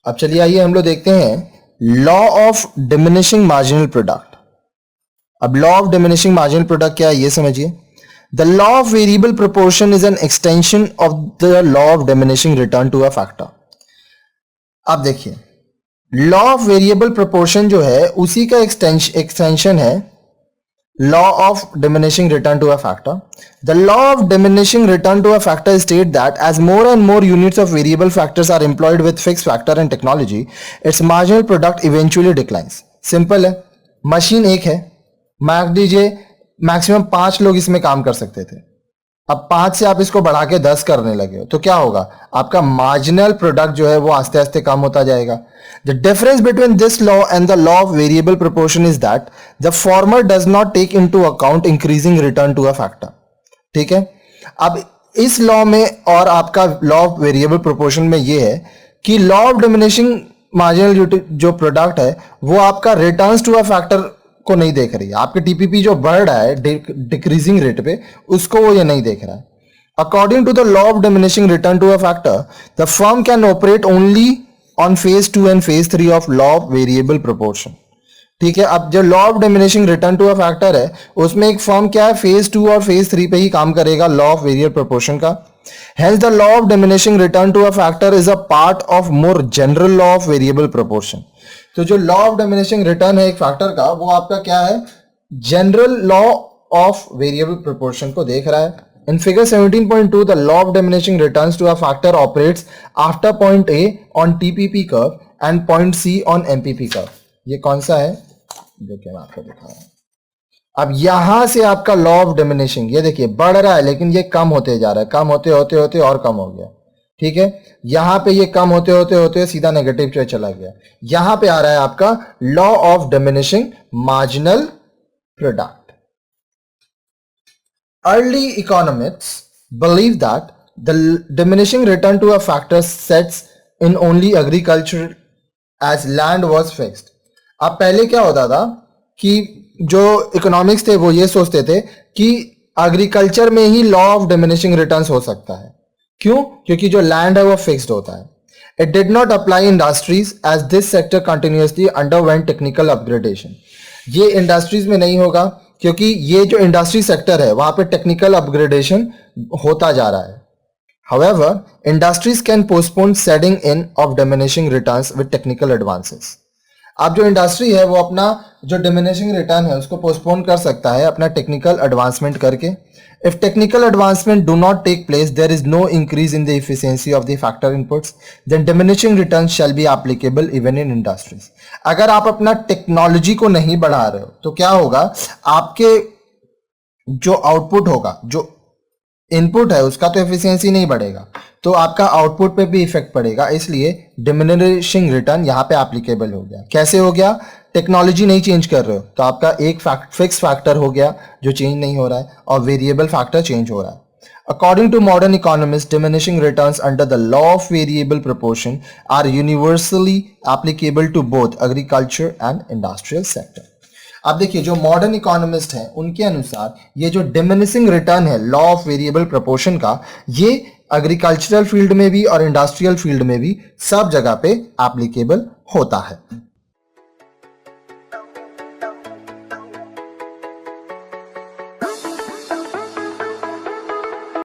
अब चलिए आइए हम लोग देखते हैं law of diminishing marginal product. अब law of diminishing marginal product क्या है ये समझिए। The law of variable proportion is an extension of the law of diminishing return to a factor. अब देखिए लॉ ऑफ वेरिएबल प्रोपोर्शन जो है उसी का एक्सटेंशन है law of diminishing return to a factor. The law of diminishing return to a factor state that as more and more units of variable factors are employed with fix factor and technology its marginal product eventually declines. Simple है, machine एक है, मान दीजिए maximum 5 लोग इसमें काम कर सकते थे, अब 5 से आप इसको बढ़ा के 10 करने लगे हो तो क्या होगा, आपका मार्जिनल प्रोडक्ट जो है वो आस्ते आस्ते कम होता जाएगा। The difference between this law and the law of variable proportion is that the former does not take into account increasing return to a factor. ठीक है, अब इस लॉ में और आपका लॉ ऑफ वेरिएबल प्रोपोर्शन में ये है कि लॉ ऑफ डिमिनिशिंग मार्जिनल जो प्रोडक्ट है वो आपका रिटर्न्स टू अ फैक्टर को नहीं देख रही है, आपके टीपीपी जो बढ़ रहा है डिक्रीजिंग रेट पे उसको वो ये नहीं देख रहा है। According to the law of diminishing return to a factor the firm can operate only on phase 2 and phase 3 of law of variable proportion. ठीक है, अब जो law of diminishing return to a factor है उसमें एक firm क्या है, phase 2 और फेज 3 पे ही काम करेगा लॉ ऑफ वेरिएबल प्रोपोर्शन का। Hence the law of diminishing return to a factor is a part of more general law of variable proportion। तो जो लॉ ऑफ डिमिनिशिंग रिटर्न है एक फैक्टर का वो आपका क्या है, general law of variable proportion को देख रहा है। In figure 17.2 the law of diminishing returns to a factor operates after point A on TPP curve and point C on MPP curve. ये कौन सा है, देखिए मैं आपको दिखा रहा हूं। अब यहां से आपका लॉ ऑफ डिमिनिशिंग ये देखिए बढ़ रहा है लेकिन ये कम होते जा रहा है, कम होते होते होते और कम हो गया। ठीक है, यहां पे ये कम होते होते होते सीधा नेगेटिव पे चला गया। यहां पे आ रहा है आपका law of diminishing marginal product. Early economics believe that the diminishing return to a factor sets in only agriculture as land was fixed. अब पहले क्या होता था कि जो इकोनॉमिक्स थे वो ये सोचते थे कि एग्रीकल्चर में ही लॉ ऑफ डिमिनिशिंग रिटर्न्स हो सकता है। क्यों, क्योंकि जो लैंड है वो फिक्स्ड होता है। It did not apply industries as this sector continuously underwent technical upgradation. ये इंडस्ट्रीज में नहीं होगा क्योंकि ये जो इंडस्ट्री सेक्टर है वहां पे टेक्निकल अपग्रेडेशन होता जा रहा है। However, industries can postpone setting in of diminishing returns with technical advances। अब जो इंडस्ट्री है वो अपना जो डिमिनिशिंग रिटर्न है उसको पोस्टपोन कर सकता है अपना टेक्निकल एडवांसमेंट करके। If technical advancement do not take place there is no increase in the efficiency of the factor inputs then diminishing return shall be applicable even in industries. अगर आप अपना टेक्नोलॉजी को नहीं बढ़ा रहे हो तो क्या होगा, आपके जो आउटपुट होगा, जो इनपुट है उसका तो एफिशिएंसी नहीं बढ़ेगा तो आपका आउटपुट पे भी इफेक्ट पड़ेगा। इसलिए डिमिनिशिंग रिटर्न यहाँ पे एप्लीकेबल हो गया। कैसे हो गया, टेक्नोलॉजी नहीं चेंज कर रहे हो तो आपका एक फिक्स फैक्टर हो गया जो चेंज नहीं हो रहा है और वेरिएबल फैक्टर चेंज हो रहा है। According to modern economist diminishing returns under the law of variable proportion are universally applicable to both agriculture and industrial sector. अब देखिए जो मॉडर्न इकोनॉमिस्ट हैं उनके अनुसार ये जो डिमिनिशिंग रिटर्न है लॉ ऑफ वेरिएबल प्रोपोर्शन का, ये एग्रीकल्चरल फील्ड में भी और इंडस्ट्रियल फील्ड में भी सब जगह पे एप्लीकेबल होता है।